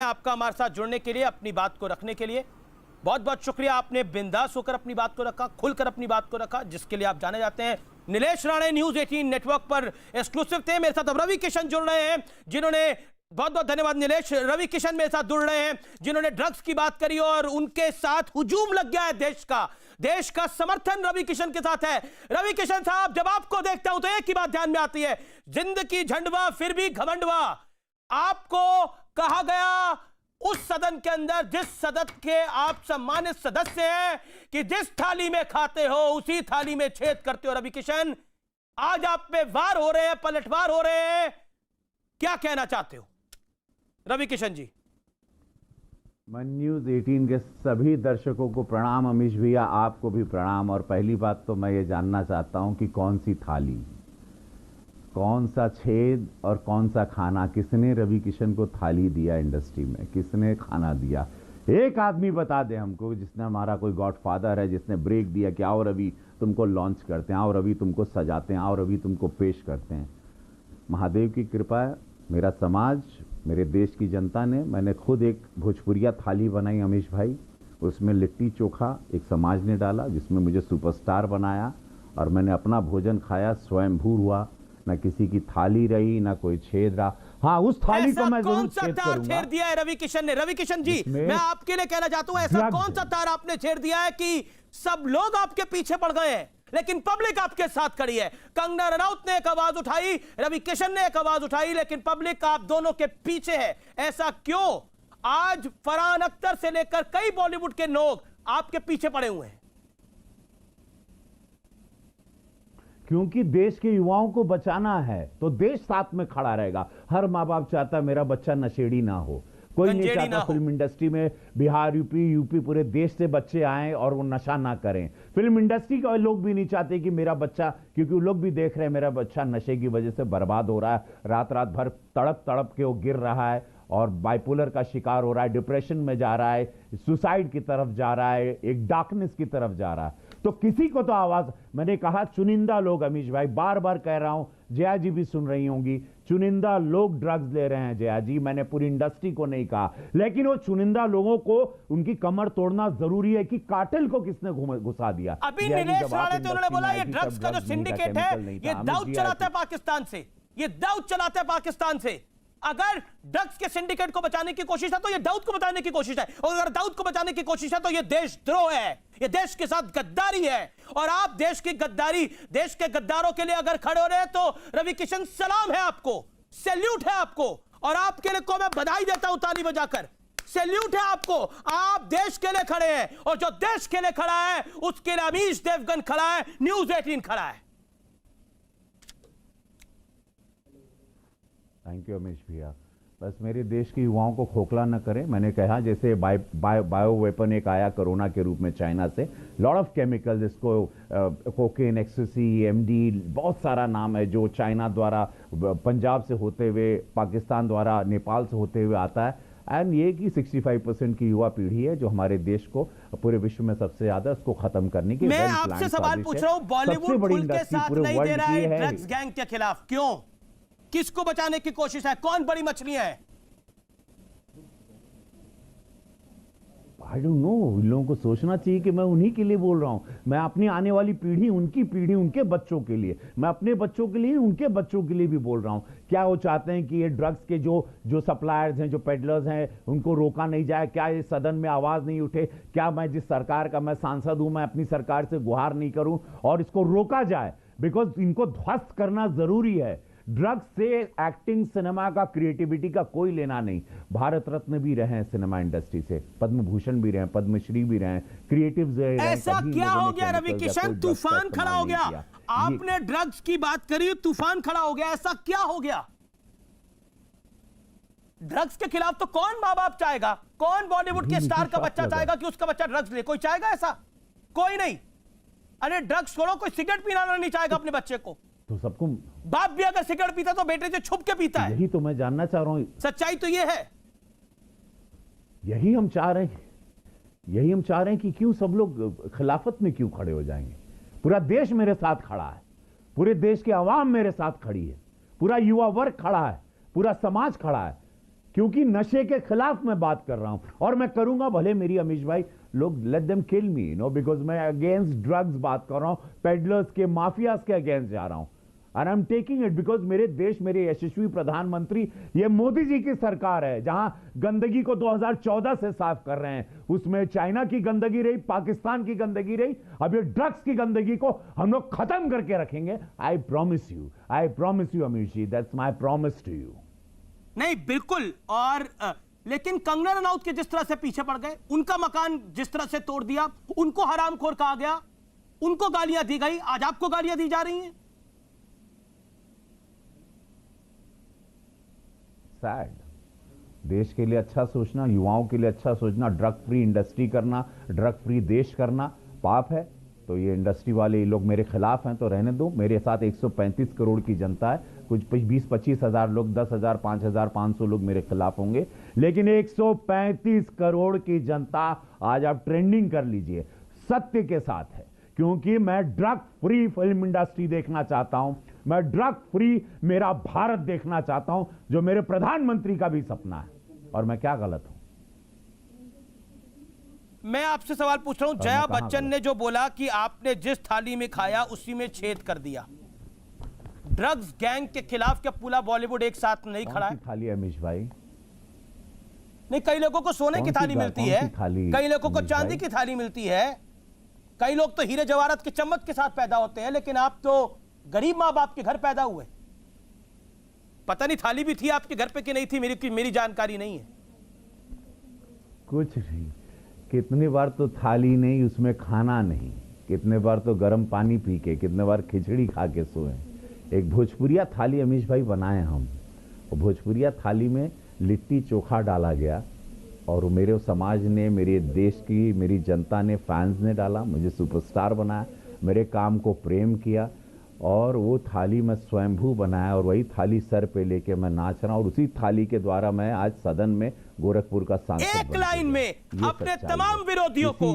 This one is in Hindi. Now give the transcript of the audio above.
आपका हमारे साथ जुड़ने के लिए, अपनी बात को रखने के लिए बहुत बहुत शुक्रिया। आपने बिंदास होकर अपनी बात को रखा, खुलकर अपनी बात को रखा, जिसके लिए आप जाने जाते हैं। नीलेश राणे न्यूज 18 नेटवर्क पर एक्सक्लूसिव थे। मेरे साथ अब रवि किशन जुड़ रहे हैं, जिन्होंने, बहुत बहुत धन्यवाद नीलेश। रवि किशन मेरे साथ जुड़ रहे हैं, जिन्होंने ड्रग्स की बात करी और उनके साथ हुजूम लग गया है देश का समर्थन रवि किशन के साथ है। रवि किशन साहब, जब आपको देखता हूं तो एक ही बात ध्यान में आती है, जिंदगी झंडवा फिर भी घमंडवा। आपको कहा गया उस सदन के अंदर, जिस सदन के आप सम्मानित सदस्य हैं, कि जिस थाली में खाते हो उसी थाली में छेद करते हो। रवि किशन, आज आप पे वार हो रहे हैं, पलटवार हो रहे हैं, क्या कहना चाहते हो रवि किशन जी? मैं न्यूज 18 के सभी दर्शकों को प्रणाम। अमीश भैया, आपको भी प्रणाम। और पहली बात तो मैं ये जानना चाहता हूं कि कौन सी थाली, कौन सा छेद और कौन सा खाना, किसने रवि किशन को थाली दिया इंडस्ट्री में, किसने खाना दिया? एक आदमी बता दे हमको, जिसने, हमारा कोई गॉडफादर है जिसने ब्रेक दिया कि आओ रवि तुमको लॉन्च करते हैं, आओ रवि तुमको सजाते हैं, आओ रवि तुमको पेश करते हैं। महादेव की कृपा है, मेरा समाज, मेरे देश की जनता ने, मैंने खुद एक भोजपुरिया थाली बनाई अमीश भाई, उसमें लिट्टी चोखा एक समाज ने डाला, जिसमें मुझे सुपरस्टार बनाया और मैंने अपना भोजन खाया, स्वयंभू हुआ, ना किसी की थाली रही, ना कोई छेद रहा। हाँ, उस थाली को मैं जरूर छेद करूंगा। छेड़ दिया है रवि किशन ने। रवि किशन जी, मैं आपके लिए कहना चाहता हूं, ऐसा कौन सा तार आपने छेड़ दिया है कि सब लोग आपके पीछे पड़ गए हैं, लेकिन पब्लिक आपके साथ खड़ी है? कंगना रनौत ने एक आवाज उठाई, रवि किशन ने एक आवाज उठाई, लेकिन पब्लिक आप दोनों के पीछे है। ऐसा क्यों? आज फरहान अख्तर से लेकर कई बॉलीवुड के लोग आपके पीछे पड़े हुए हैं। क्योंकि देश के युवाओं को बचाना है तो देश साथ में खड़ा रहेगा। हर माँ बाप चाहता है मेरा बच्चा नशेड़ी ना हो, कोई नहीं चाहता फिल्म इंडस्ट्री में बिहार, यूपी पूरे देश से बच्चे आएं और वो नशा ना करें। फिल्म इंडस्ट्री के लोग भी नहीं चाहते कि मेरा बच्चा, क्योंकि वो लोग भी देख रहे हैं मेरा बच्चा नशे की वजह से बर्बाद हो रहा है, रात भर तड़प तड़प के वो गिर रहा है और बाइपोलर का शिकार हो रहा है, डिप्रेशन में जा रहा है, सुसाइड की तरफ जा रहा है, एक डार्कनेस की तरफ जा रहा है। तो किसी को तो आवाज, मैंने कहा चुनिंदा लोग, अमीश भाई बार बार कह रहा हूं, जया जी भी सुन रही होंगी, चुनिंदा लोग ड्रग्स ले रहे हैं जया जी, मैंने पूरी इंडस्ट्री को नहीं कहा, लेकिन वो चुनिंदा लोगों को उनकी कमर तोड़ना जरूरी है कि कार्टेल को किसने घुसा दिया। अभी नीलेश राणे तो उन्होंने बोला ये ड्रग्स का जो सिंडिकेट है ये दाऊद चलाता है पाकिस्तान से, ये दाऊद चलाता है पाकिस्तान से। अगर ड्रग्स के सिंडिकेट को बचाने की कोशिश है तो ये दाऊद को बचाने की कोशिश है, और अगर दाऊद को बचाने की कोशिश है तो ये देशद्रोह है, ये देश के साथ गद्दारी है। और आप देश की गद्दारी, देश के गद्दारों के लिए अगर खड़े हो रहे हैं तो रवि किशन सलाम है आपको, सैल्यूट है आपको, और आपके लिए को मैं बधाई देता हूं ताली बजाकर। सैल्यूट है आपको, आप देश के लिए खड़े हैं, और जो देश के लिए खड़ा है उसके लिए अमीश देवगन खड़ा है, न्यूज 18 खड़ा है। थैंक यू अमीश भैया। बस मेरे देश के युवाओं को खोखला न करें। मैंने कहा जैसे बायो वेपन एक आया कोरोना के रूप में चाइना से, लॉट ऑफ केमिकल, जिसको कोकेन, एक्ससी, एमडी, बहुत सारा नाम है, जो चाइना द्वारा पंजाब से होते हुए, पाकिस्तान द्वारा नेपाल से होते हुए आता है। एंड ये कि 65% की युवा पीढ़ी है जो हमारे देश को पूरे विश्व में सबसे ज्यादा, उसको खत्म करने की मैं आपसे सवाल पूछ रहा हूं, बॉलीवुड खुल के साथ नहीं दे रहा है ड्रग्स गैंग के खिलाफ, क्यों? किसको बचाने की कोशिश है? कौन बड़ी मछलियां हैं? I don't know. इन लोगों को सोचना चाहिए कि मैं उन्हीं के लिए बोल रहा हूं। मैं अपनी आने वाली पीढ़ी, उनकी पीढ़ी, उनके बच्चों के लिए, मैं अपने बच्चों के लिए, उनके बच्चों के लिए भी बोल रहा हूं। क्या वो चाहते हैं कि ये ड्रग्स के जो सप्लायर्स हैं, जो पेडलर्स हैं, उनको रोका नहीं जाए? क्या ये सदन में आवाज नहीं उठे? क्या मैं जिस सरकार का मैं सांसद हूं, मैं अपनी सरकार से गुहार नहीं करूं और इसको रोका जाए? बिकॉज इनको ध्वस्त करना जरूरी है। ड्रग्स से एक्टिंग, सिनेमा का, क्रिएटिविटी का कोई लेना नहीं। भारत रत्न भी रहे हैं सिनेमा इंडस्ट्री से, पद्म भूषण भी रहे हैं, पद्मश्री भी रहे हैं, क्रिएटिव्स रहे हैं। ऐसा क्या हो गया रवि किशन, तूफान खड़ा हो गया? आपने ड्रग्स की बात करी, तूफान खड़ा हो गया, ऐसा क्या हो गया? ड्रग्स के खिलाफ तो कौन माँ बाप चाहेगा, कौन बॉलीवुड के स्टार का बच्चा चाहेगा कि उसका बच्चा ड्रग्स ले? कोई चाहेगा ऐसा? कोई नहीं। अरे ड्रग्स छोड़ो, कोई सिगरेट पीना नहीं चाहेगा अपने बच्चे को। तो सबको, बाप भी अगर सिगरेट पीता तो बेटे से छुप के पीता है। यही तो मैं जानना चाह रहा हूं। सच्चाई तो ये है, यही हम चाह रहे हैं, यही हम चाह रहे हैं कि क्यों सब लोग खिलाफत में क्यों खड़े हो जाएंगे? पूरा देश मेरे साथ खड़ा है, पूरे देश की आवाम मेरे साथ खड़ी है, पूरा युवा वर्ग खड़ा है, पूरा समाज खड़ा है। क्योंकि नशे के खिलाफ मैं बात कर रहा हूं और मैं करूंगा, भले मेरी अमीश भाई लोग let them kill me, because मैं अगेंस्ट ड्रग्स बात कर रहा हूं, पेडलर्स के, माफियाज के अगेंस्ट जा रहा हूं। और I am taking it because मेरे देश, मेरे यशस्वी प्रधानमंत्री, ये मोदी जी की सरकार है जहां गंदगी को 2014 से साफ कर रहे हैं। उसमें चाइना की गंदगी रही, पाकिस्तान की गंदगी रही, अब ये ड्रग्स की गंदगी को हम लोग खत्म करके रखेंगे। I promise you Amish ji, that's my promise to you. नहीं बिल्कुल। और लेकिन कंगना रनौत के जिस तरह से पीछे पड़ गए, उनका मकान जिस तरह से तोड़ दिया, उनको हरामखोर कहा गया, उनको गालियां दी गई, आज आपको गालियां दी जा रही हैं। सैड। देश के लिए अच्छा सोचना, युवाओं के लिए अच्छा सोचना, ड्रग फ्री इंडस्ट्री करना, ड्रग फ्री देश करना पाप है। तो ये इंडस्ट्री वाले लोग मेरे खिलाफ हैं तो रहने दो। मेरे साथ 135 करोड़ की जनता है, कुछ 20-25 हजार लोग, 10,000, 5,000, 500 लोग मेरे खिलाफ होंगे, लेकिन 135 करोड़ की जनता, आज आप ट्रेंडिंग कर लीजिए, सत्य के साथ है। क्योंकि मैं ड्रग फ्री फिल्म इंडस्ट्री देखना चाहता हूं, मैं ड्रग फ्री मेरा भारत देखना चाहता हूं, जो मेरे प्रधानमंत्री का भी सपना है। और मैं क्या गलत हूं? मैं आपसे सवाल पूछ रहा हूं, जया बच्चन ने जो बोला कि आपने जिस थाली में खाया उसी में छेद कर दिया, ड्रग्स गैंग के खिलाफ क्या पूरा बॉलीवुड एक साथ नहीं खड़ा है? थाली है अमीश भाई? नहीं, कई लोगों को सोने की थाली मिलती है, कई लोगों को चांदी की थाली मिलती है, कई लोग तो हीरे जवाहरात के चम्मच के साथ पैदा होते हैं, लेकिन आप तो गरीब मां बाप के घर पैदा हुए। पता नहीं थाली भी थी आपके घर पे कि नहीं थी, मेरी जानकारी नहीं है। कुछ नहीं, कितनी बार तो थाली नहीं, उसमें खाना नहीं, कितने बार तो गर्म पानी पी के, कितने बार खिचड़ी खा के सोए। एक भोजपुरिया थाली अमीश भाई बनाए हम, और भोजपुरिया थाली में लिट्टी चोखा डाला गया, और मेरे समाज ने, मेरे देश की, मेरी जनता ने, फैंस ने डाला, मुझे सुपरस्टार बनाया, मेरे काम को प्रेम किया, और वो थाली मैं स्वयंभू बनाया, और वही थाली सर पे लेके मैं नाच रहा हूं, और उसी थाली के द्वारा मैं आज सदन में गोरखपुर का सांसद एक लाइन में अपने तमाम विरोधियों को